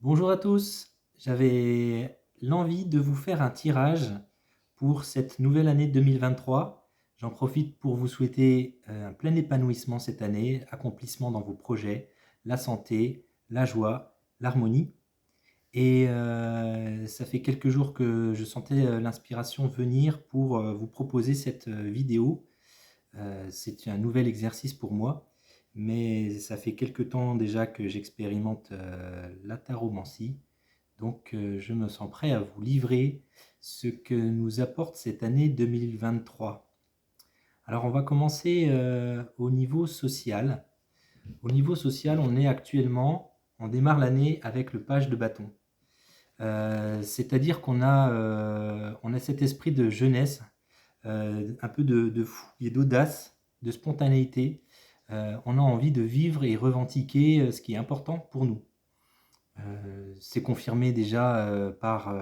Bonjour à tous, j'avais l'envie de vous faire un tirage pour cette nouvelle année 2023. J'en profite pour vous souhaiter un plein épanouissement cette année, accomplissement dans vos projets, la santé, la joie, l'harmonie. Et ça fait quelques jours que je sentais l'inspiration venir pour vous proposer cette vidéo. C'est un nouvel exercice pour moi, mais ça fait quelque temps déjà que j'expérimente la taromancie. Donc je me sens prêt à vous livrer ce que nous apporte cette année 2023. Alors on va commencer au niveau social. Au niveau social, on démarre l'année avec le page de bâton. C'est-à-dire on a cet esprit de jeunesse, un peu de fougue et d'audace, de spontanéité. On a envie de vivre et revendiquer ce qui est important pour nous. C'est confirmé déjà par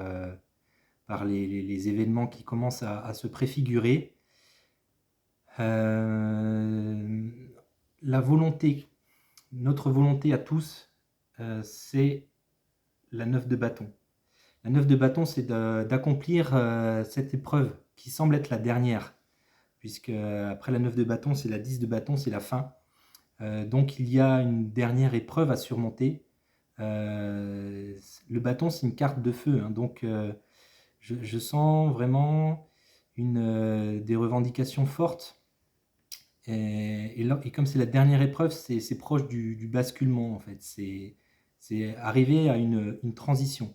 les événements qui commencent à se préfigurer. Euh, la volonté, notre volonté à tous, c'est la neuf de bâton. La neuf de bâton, c'est d'accomplir cette épreuve qui semble être la dernière, puisque après la neuf de bâton, c'est la 10 de bâton, c'est la fin. Donc il y a une dernière épreuve à surmonter. Le bâton, c'est une carte de feu, hein, donc je sens vraiment des revendications fortes. Et comme c'est la dernière épreuve, c'est proche du basculement en fait. C'est arriver à une transition.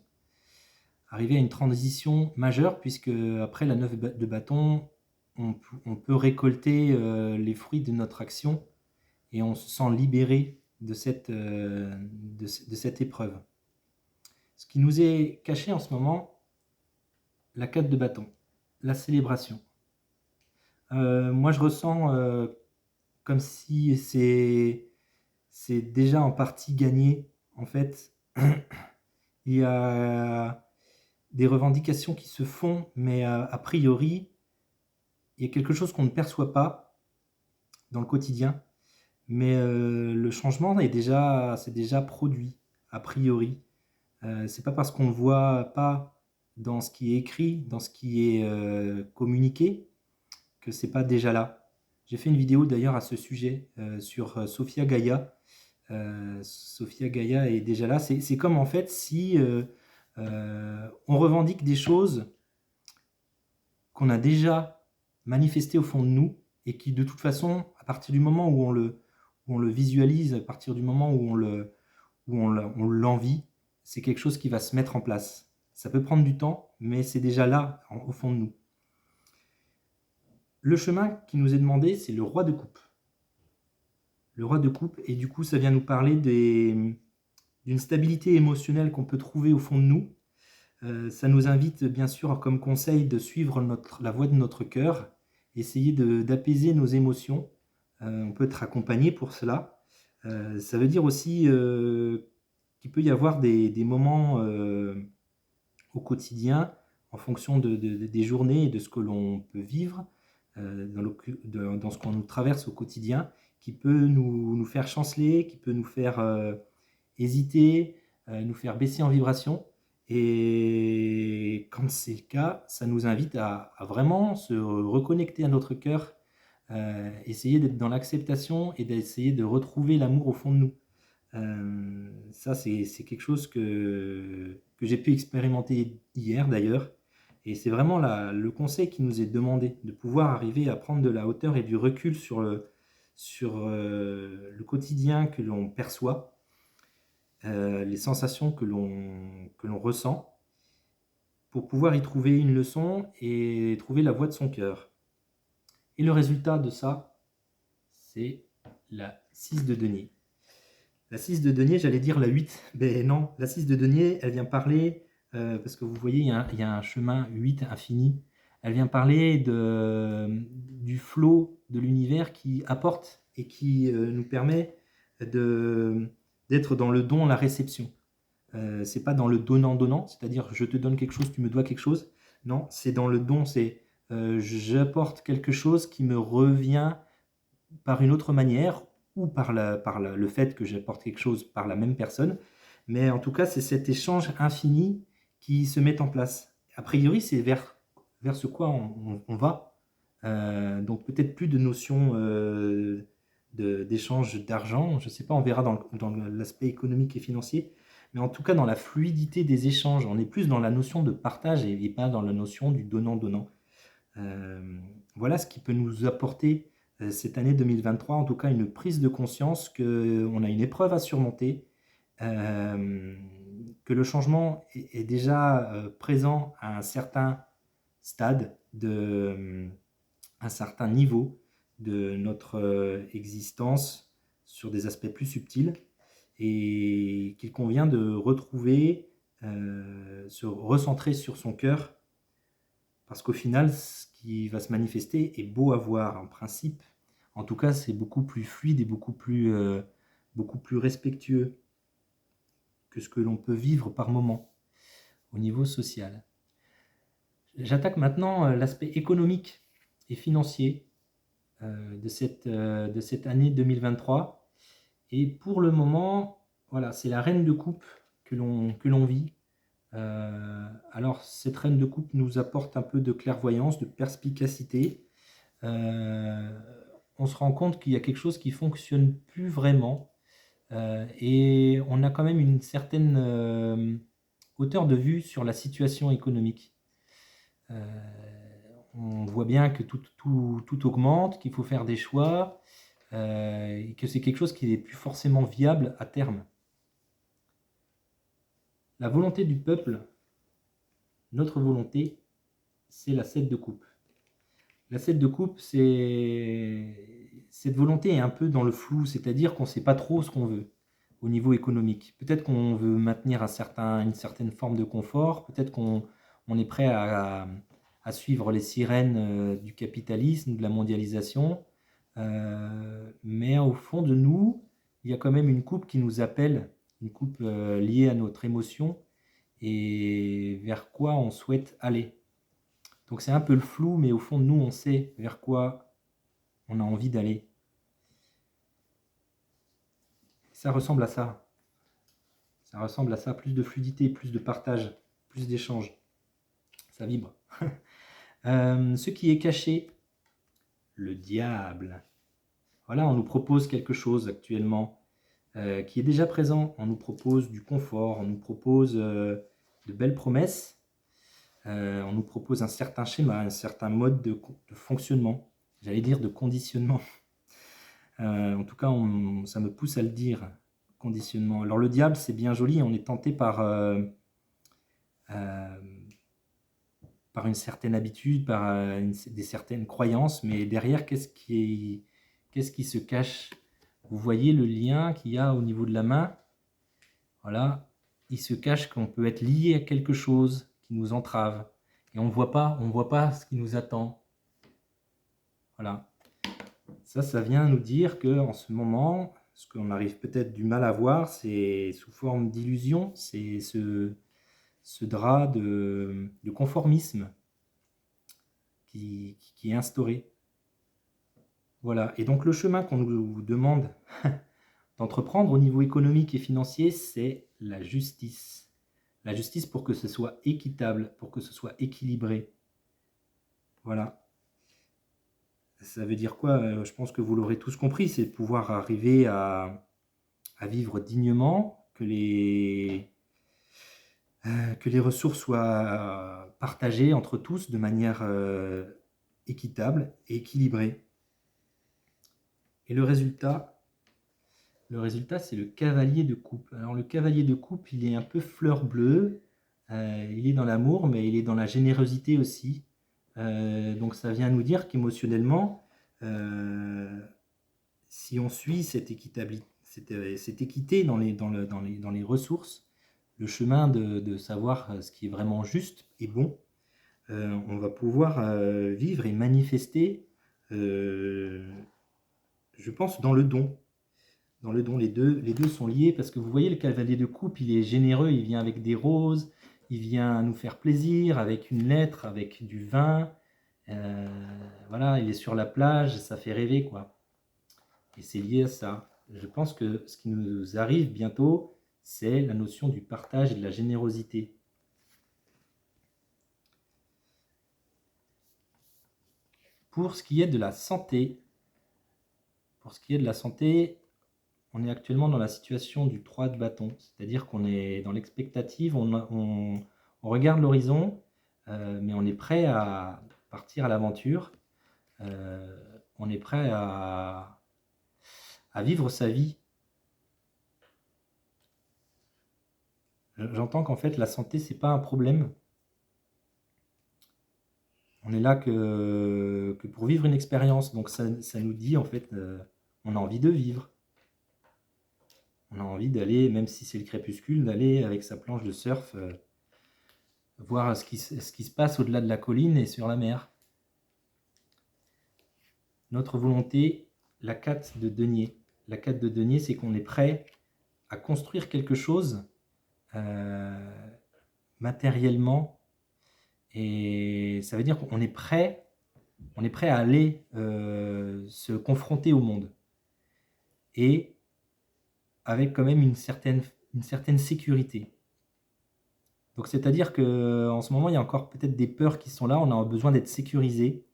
Arriver à une transition majeure, puisque après la neuf de bâton, on peut récolter les fruits de notre action et on se sent libéré de cette épreuve. Ce qui nous est caché en ce moment, la 4 de bâton, la célébration. Moi, je ressens comme si c'est déjà en partie gagné. En fait, il y a des revendications qui se font, mais a priori, il y a quelque chose qu'on ne perçoit pas dans le quotidien, mais le changement c'est déjà produit, a priori. C'est pas parce qu'on ne le voit pas dans ce qui est écrit, dans ce qui est communiqué, que c'est pas déjà là. J'ai fait une vidéo d'ailleurs à ce sujet sur Sophia Gaia. Sophia Gaia est déjà là. C'est comme en fait si on revendique des choses qu'on a déjà manifestées au fond de nous et qui de toute façon, à partir du moment où on le visualise, à partir du moment où on l'envie, c'est quelque chose qui va se mettre en place. Ça peut prendre du temps, mais c'est déjà là, au fond de nous. Le chemin qui nous est demandé, c'est le roi de coupe. Le roi de coupe, et du coup, ça vient nous parler d'une stabilité émotionnelle qu'on peut trouver au fond de nous. Ça nous invite, bien sûr, comme conseil, de suivre la voie de notre cœur, essayer d'apaiser nos émotions. On peut être accompagné pour cela. Ça veut dire aussi qu'il peut y avoir des moments au quotidien, en fonction des journées et de ce que l'on peut vivre, dans ce qu'on nous traverse au quotidien, qui peut nous faire chanceler, qui peut nous faire hésiter, nous faire baisser en vibration. Et quand c'est le cas, ça nous invite à vraiment se reconnecter à notre cœur, essayer d'être dans l'acceptation et d'essayer de retrouver l'amour au fond de nous. Ça, c'est quelque chose que j'ai pu expérimenter hier d'ailleurs. Et c'est vraiment le conseil qui nous est demandé, de pouvoir arriver à prendre de la hauteur et du recul sur le quotidien que l'on perçoit, les sensations que l'on ressent, pour pouvoir y trouver une leçon et trouver la voie de son cœur. Et le résultat de ça, c'est la 6 de denier. La 6 de denier, j'allais dire la 8, mais non, la 6 de denier, elle vient parler, parce que vous voyez, il y a un chemin 8 infini, elle vient parler du flot de l'univers qui apporte et qui nous permet d'être dans le don, la réception. C'est pas dans le donnant-donnant, c'est-à-dire je te donne quelque chose, tu me dois quelque chose. Non, c'est dans le don, c'est j'apporte quelque chose qui me revient par une autre manière ou le fait que j'apporte quelque chose par la même personne, Mais en tout cas, c'est cet échange infini qui se met en place. A priori, c'est vers ce quoi on va. Donc peut-être plus de notion d'échange d'argent. Je ne sais pas, on verra dans l'aspect économique et financier. Mais en tout cas, dans la fluidité des échanges, on est plus dans la notion de partage et pas dans la notion du donnant-donnant. Voilà ce qui peut nous apporter cette année 2023, en tout cas une prise de conscience qu'on a une épreuve à surmonter, que le changement est déjà présent à un certain stade, un certain niveau de notre existence sur des aspects plus subtils et qu'il convient de retrouver, se recentrer sur son cœur parce qu'au final, ce qui va se manifester est beau à voir en principe. En tout cas, c'est beaucoup plus fluide et beaucoup plus respectueux que ce que l'on peut vivre par moment au niveau social. J'attaque maintenant l'aspect économique et financier de cette année 2023. Et pour le moment, voilà, c'est la reine de coupe que l'on vit. Alors, cette reine de coupe nous apporte un peu de clairvoyance, de perspicacité. On se rend compte qu'il y a quelque chose qui ne fonctionne plus vraiment. Et on a quand même une certaine hauteur de vue sur la situation économique. On voit bien que tout augmente, qu'il faut faire des choix, et que c'est quelque chose qui n'est plus forcément viable à terme. La volonté du peuple, notre volonté, c'est la 7 de coupe. La 7 de coupe, cette volonté est un peu dans le flou, c'est-à-dire qu'on ne sait pas trop ce qu'on veut au niveau économique. Peut-être qu'on veut maintenir une certaine forme de confort, peut-être qu'on est prêt à suivre les sirènes du capitalisme, de la mondialisation, mais au fond de nous, il y a quand même une coupe qui nous appelle, une coupe liée à notre émotion et vers quoi on souhaite aller. Donc c'est un peu le flou, mais au fond de nous, on sait vers quoi on a envie d'aller. Ça ressemble à ça. Ça ressemble à ça, plus de fluidité, plus de partage, plus d'échange. Ça vibre. Ce qui est caché, le diable. Voilà, on nous propose quelque chose actuellement qui est déjà présent. On nous propose du confort, on nous propose de belles promesses. On nous propose un certain schéma, un certain mode de fonctionnement, j'allais dire de conditionnement. En tout cas, ça me pousse à le dire, conditionnement. Alors le diable, c'est bien joli, on est tenté par une certaine habitude, par des certaines croyances, mais derrière, qu'est-ce qui se cache? Vous voyez le lien qu'il y a au niveau de la main? Voilà, il se cache qu'on peut être lié à quelque chose qui nous entrave. Et on voit pas ce qui nous attend. Voilà. Ça vient nous dire qu'en ce moment, ce qu'on arrive peut-être du mal à voir, c'est sous forme d'illusion, c'est ce drap de conformisme qui est instauré. Voilà. Et donc le chemin qu'on nous demande d'entreprendre au niveau économique et financier, c'est la justice. La justice pour que ce soit équitable, pour que ce soit équilibré. Voilà. Ça veut dire quoi? Je pense que vous l'aurez tous compris, c'est de pouvoir arriver à vivre dignement, que les ressources soient partagées entre tous de manière équitable et équilibrée. Et le résultat, c'est le cavalier de coupe. Alors le cavalier de coupe, il est un peu fleur bleue, il est dans l'amour, mais il est dans la générosité aussi. Donc ça vient nous dire qu'émotionnellement, si on suit cette équité dans les ressources, le chemin de savoir ce qui est vraiment juste et bon, on va pouvoir vivre et manifester, je pense, dans le don. Dans le don, les deux sont liés parce que vous voyez, le cavalier de coupe, il est généreux, il vient avec des roses, il vient nous faire plaisir avec une lettre, avec du vin. Voilà, il est sur la plage, ça fait rêver, quoi. Et c'est lié à ça. Je pense que ce qui nous arrive bientôt, c'est la notion du partage et de la générosité. Pour ce qui est de la santé, on est actuellement dans la situation du 3 de bâton, c'est-à-dire qu'on est dans l'expectative, on regarde l'horizon, mais on est prêt à partir à l'aventure, on est prêt à vivre sa vie. J'entends qu'en fait la santé, c'est pas un problème. On est là que pour vivre une expérience, donc ça nous dit en fait, on a envie de vivre. On a envie d'aller, même si c'est le crépuscule, d'aller avec sa planche de surf, voir ce qui se passe au-delà de la colline et sur la mer. Notre volonté, la 4 de denier. La 4 de denier, c'est qu'on est prêt à construire quelque chose matériellement. Et ça veut dire qu'on est prêt à aller se confronter au monde. Et avec quand même une certaine sécurité. Donc c'est-à-dire qu'en ce moment, il y a encore peut-être des peurs qui sont là, on a besoin d'être sécurisé.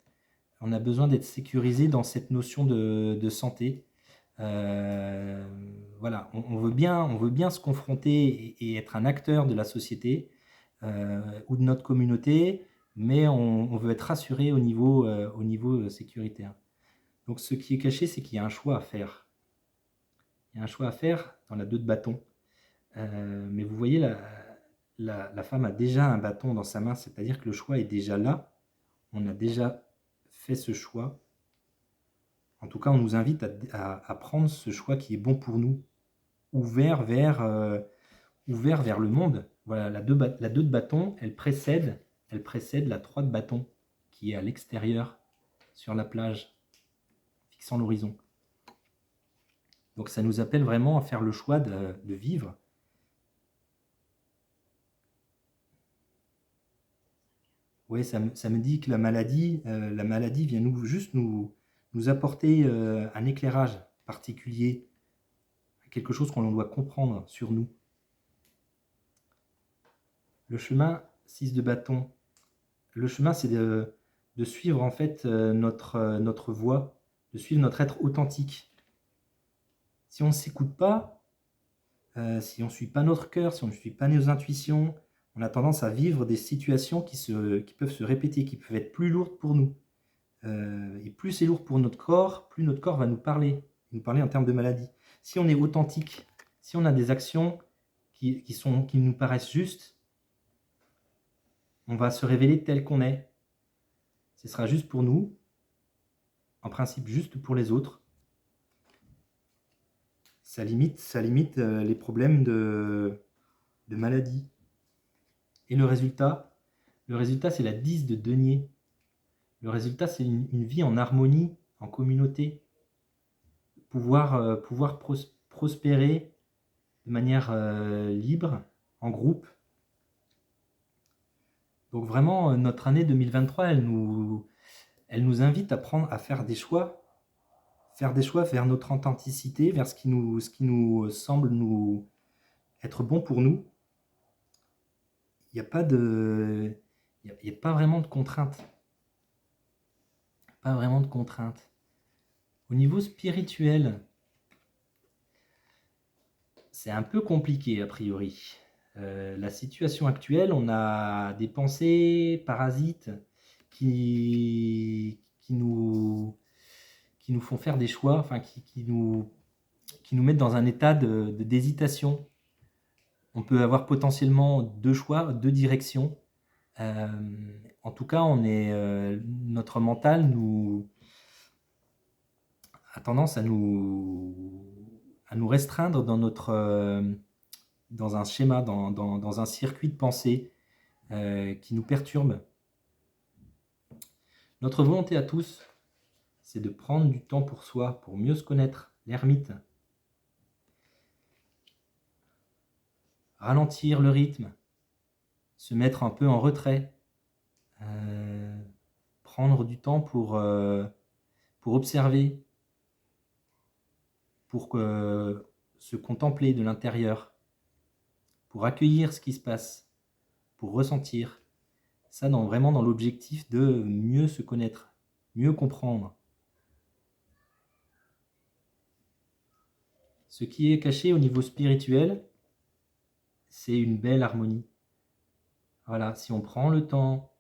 On a besoin d'être sécurisé dans cette notion de santé. Voilà, on veut bien se confronter et être un acteur de la société ou de notre communauté, mais on veut être rassuré au niveau sécuritaire. Donc ce qui est caché, c'est qu'il y a un choix à faire. Il y a un choix à faire dans la 2 de bâton. Mais vous voyez, la femme a déjà un bâton dans sa main, c'est-à-dire que le choix est déjà là. On a déjà fait ce choix. En tout cas, on nous invite à prendre ce choix qui est bon pour nous, ouvert vers le monde. Voilà, la 2 de bâton, elle précède la 3 de bâton, qui est à l'extérieur, sur la plage, fixant l'horizon. Donc ça nous appelle vraiment à faire le choix de vivre. Oui, ça me dit que la maladie vient juste nous apporter un éclairage particulier, quelque chose qu'on doit comprendre sur nous. Le chemin, 6 de bâton. Le chemin, c'est de suivre en fait notre voie, de suivre notre être authentique. Si on ne s'écoute pas, si on ne suit pas notre cœur, si on ne suit pas nos intuitions, on a tendance à vivre des situations qui peuvent se répéter, qui peuvent être plus lourdes pour nous. Et plus c'est lourd pour notre corps, plus notre corps va nous parler en termes de maladie. Si on est authentique, si on a des actions qui nous paraissent justes, on va se révéler tel qu'on est. Ce sera juste pour nous, en principe juste pour les autres. Ça limite les problèmes de maladie. Et le résultat, c'est la 10 de denier. Le résultat, c'est une vie en harmonie, en communauté. Pouvoir prospérer de manière libre, en groupe. Donc vraiment, notre année 2023, elle nous invite à faire des choix vers notre authenticité, vers ce qui nous semble être bon pour nous. Il n'y a pas vraiment de contraintes. Pas vraiment de contraintes. Au niveau spirituel, c'est un peu compliqué a priori. La situation actuelle, on a des pensées parasites qui nous font faire des choix, enfin qui nous mettent dans un état d'hésitation. On peut avoir potentiellement 2 choix, 2 directions. En tout cas, notre mental a tendance à nous restreindre dans un schéma, dans un circuit de pensée qui nous perturbe. Notre volonté à tous, c'est de prendre du temps pour soi, pour mieux se connaître, l'ermite. Ralentir le rythme, se mettre un peu en retrait, prendre du temps pour observer, pour se contempler de l'intérieur. pour accueillir ce qui se passe, pour ressentir. Ça, vraiment dans l'objectif de mieux se connaître, mieux comprendre. Ce qui est caché au niveau spirituel, c'est une belle harmonie. Voilà, si on prend le temps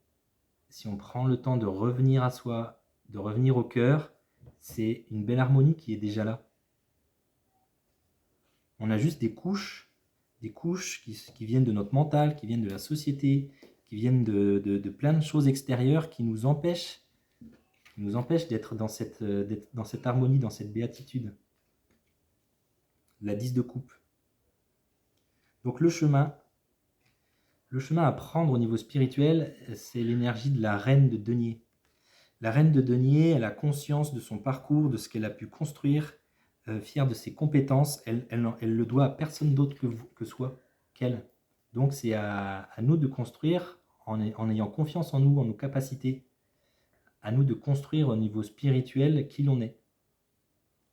de revenir à soi, de revenir au cœur, c'est une belle harmonie qui est déjà là. On a juste des couches qui viennent de notre mental, qui viennent de la société, qui viennent de plein de choses extérieures qui nous empêchent d'être dans cette harmonie, dans cette béatitude. La 10 de coupe. Donc le chemin à prendre au niveau spirituel, c'est l'énergie de la reine de denier. La reine de denier, elle a conscience de son parcours, de ce qu'elle a pu construire, fière de ses compétences. Elle le doit à personne d'autre qu'elle. Donc c'est à nous de construire en ayant confiance en nous, en nos capacités. À nous de construire au niveau spirituel qui l'on est.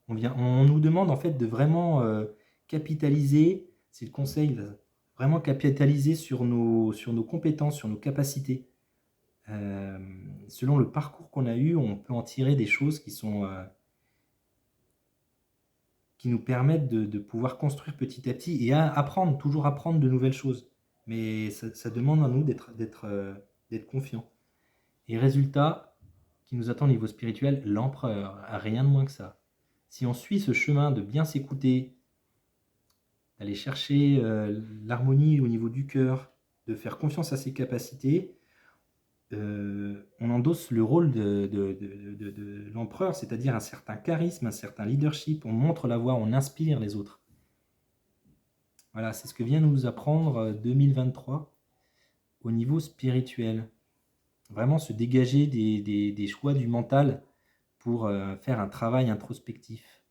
On nous demande en fait de vraiment capitaliser, c'est le conseil, là, vraiment capitaliser sur nos compétences, sur nos capacités. Selon le parcours qu'on a eu, on peut en tirer des choses qui nous permettent de pouvoir construire petit à petit et toujours apprendre de nouvelles choses. Mais ça demande à nous d'être confiants. Et résultat qui nous attend au niveau spirituel, l'empereur, rien de moins que ça. Si on suit ce chemin de bien s'écouter, d'aller chercher l'harmonie au niveau du cœur, de faire confiance à ses capacités, on endosse le rôle de l'empereur, c'est-à-dire un certain charisme, un certain leadership, on montre la voie, on inspire les autres. Voilà, c'est ce que vient nous apprendre 2023 au niveau spirituel. Vraiment se dégager des choix du mental pour faire un travail introspectif.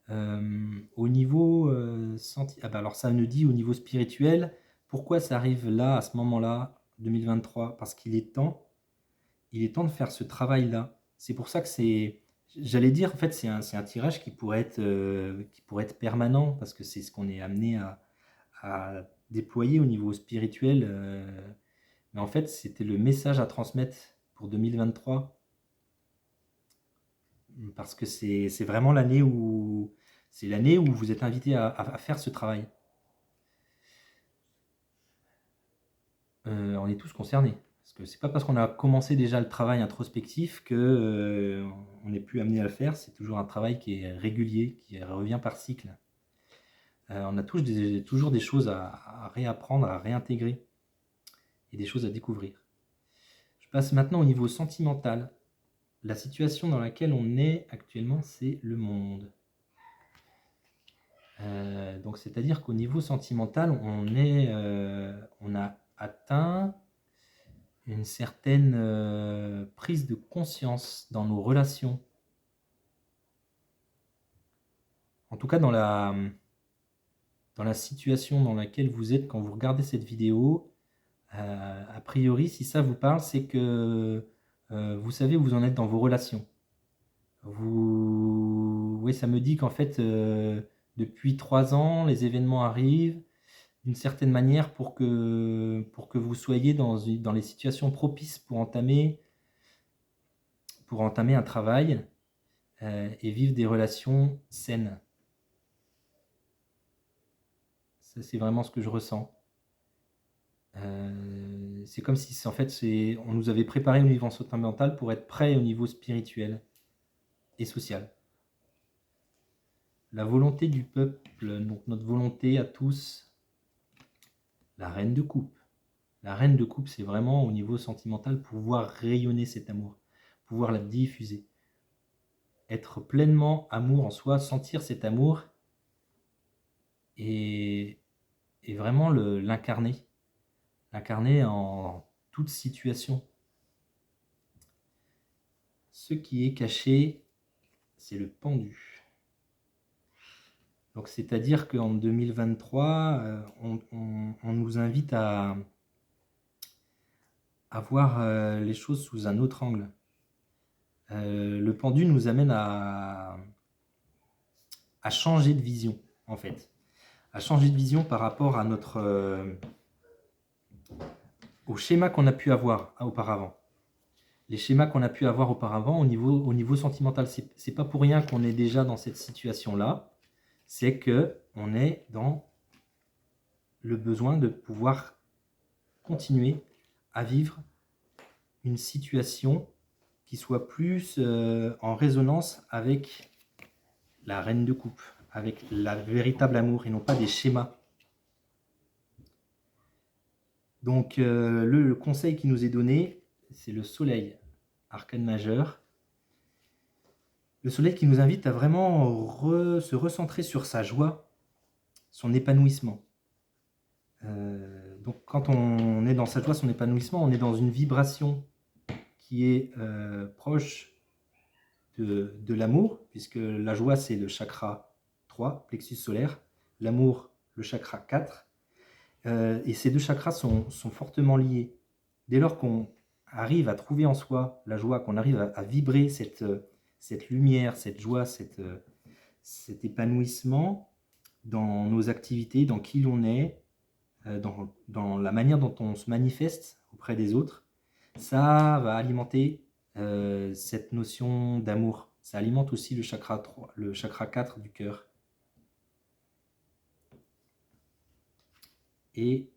Au niveau alors ça nous dit au niveau spirituel, pourquoi ça arrive là, à ce moment-là, 2023? Parce qu'il est temps de faire ce travail-là. C'est pour ça que j'allais dire, en fait, c'est un tirage qui pourrait être permanent, parce que c'est ce qu'on est amené à déployer au niveau spirituel. Mais en fait, c'était le message à transmettre pour 2023. Parce que c'est vraiment l'année où vous êtes invité à faire ce travail. On est tous concernés. Parce que c'est pas parce qu'on a commencé déjà le travail introspectif que on n'est plus amené à le faire. C'est toujours un travail qui est régulier, qui revient par cycle. On a toujours des choses à réapprendre, à réintégrer et des choses à découvrir. Je passe maintenant au niveau sentimental. La situation dans laquelle on est actuellement, c'est le monde. Donc c'est-à-dire qu'au niveau sentimental, on a atteint une certaine prise de conscience dans nos relations. En tout cas, dans la situation dans laquelle vous êtes quand vous regardez cette vidéo, a priori, si ça vous parle, c'est que vous savez où vous en êtes dans vos relations. Oui, ça me dit qu'en fait, depuis 3 ans, les événements arrivent d'une certaine manière pour que vous soyez dans les situations propices pour entamer un travail et vivre des relations saines. Ça, c'est vraiment ce que je ressens. C'est comme si en fait on nous avait préparé au niveau sentimental pour être prêt au niveau spirituel et social. La volonté du peuple, donc notre volonté à tous, la reine de coupe. La reine de coupe, c'est vraiment au niveau sentimental pouvoir rayonner cet amour, pouvoir la diffuser, être pleinement amour en soi, sentir cet amour et vraiment l'incarner en toute situation. Ce qui est caché, c'est le pendu. Donc c'est-à-dire qu'en 2023, on nous invite à voir les choses sous un autre angle. Le pendu nous amène à changer de vision, en fait. à changer de vision par rapport à au schéma qu'on a pu avoir auparavant. Les schémas qu'on a pu avoir auparavant au niveau sentimental. C'est pas pour rien qu'on est déjà dans cette situation-là. C'est qu'on est dans le besoin de pouvoir continuer à vivre une situation qui soit plus en résonance avec la reine de coupe, avec le véritable amour et non pas des schémas. Donc le conseil qui nous est donné, c'est le soleil, arcane majeur. Le soleil qui nous invite à vraiment se recentrer sur sa joie, son épanouissement. Donc quand on est dans sa joie, son épanouissement, on est dans une vibration qui est proche de l'amour, puisque la joie c'est le chakra 3, plexus solaire, l'amour le chakra 4, et ces deux chakras sont fortement liés. Dès lors qu'on arrive à trouver en soi la joie, qu'on arrive à vibrer cette lumière, cette joie, cet épanouissement dans nos activités, dans qui l'on est, dans la manière dont on se manifeste auprès des autres, ça va alimenter cette notion d'amour. Ça alimente aussi le chakra 3, le chakra 4 du cœur. Et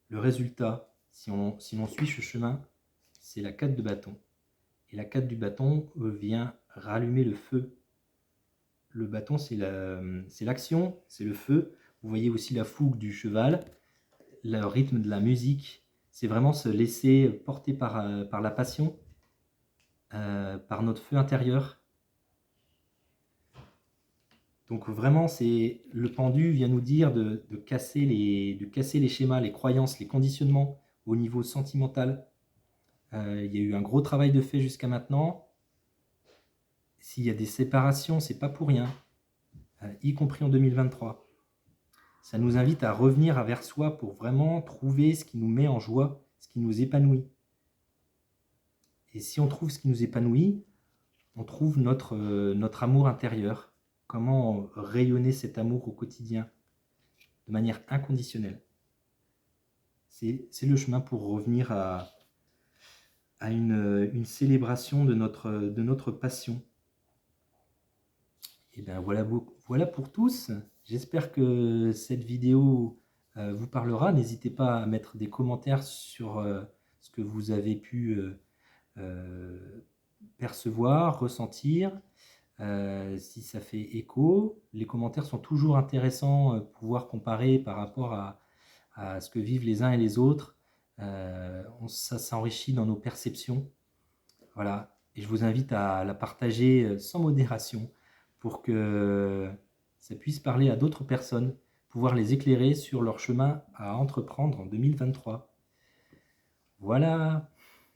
le résultat, si l'on suit ce chemin, c'est la 4 de bâton. Et la 4 du bâton vient rallumer le feu. Le bâton, c'est l'action, c'est le feu. Vous voyez aussi la fougue du cheval, le rythme de la musique. C'est vraiment se laisser porter par la passion, par notre feu intérieur. Donc vraiment, le pendu vient nous dire de casser les schémas, les croyances, les conditionnements au niveau sentimental. Il y a eu un gros travail de fait jusqu'à maintenant. S'il y a des séparations, c'est pas pour rien, y compris en 2023. Ça nous invite à revenir vers soi pour vraiment trouver ce qui nous met en joie, ce qui nous épanouit. Et si on trouve ce qui nous épanouit, on trouve notre amour intérieur. Comment rayonner cet amour au quotidien de manière inconditionnelle. C'est le chemin pour revenir à une célébration de notre passion. Et bien voilà pour tous. J'espère que cette vidéo vous parlera. N'hésitez pas à mettre des commentaires sur ce que vous avez pu percevoir, ressentir, si ça fait écho. Les commentaires sont toujours intéressants, pouvoir comparer par rapport à ce que vivent les uns et les autres. Ça s'enrichit dans nos perceptions. Voilà. Et je vous invite à la partager sans modération pour que ça puisse parler à d'autres personnes, pouvoir les éclairer sur leur chemin à entreprendre en 2023. Voilà.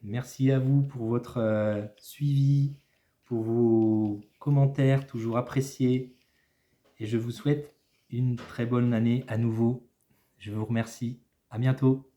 Merci à vous pour votre suivi, pour vos commentaires toujours appréciés. Et je vous souhaite une très bonne année à nouveau. Je vous remercie. À bientôt.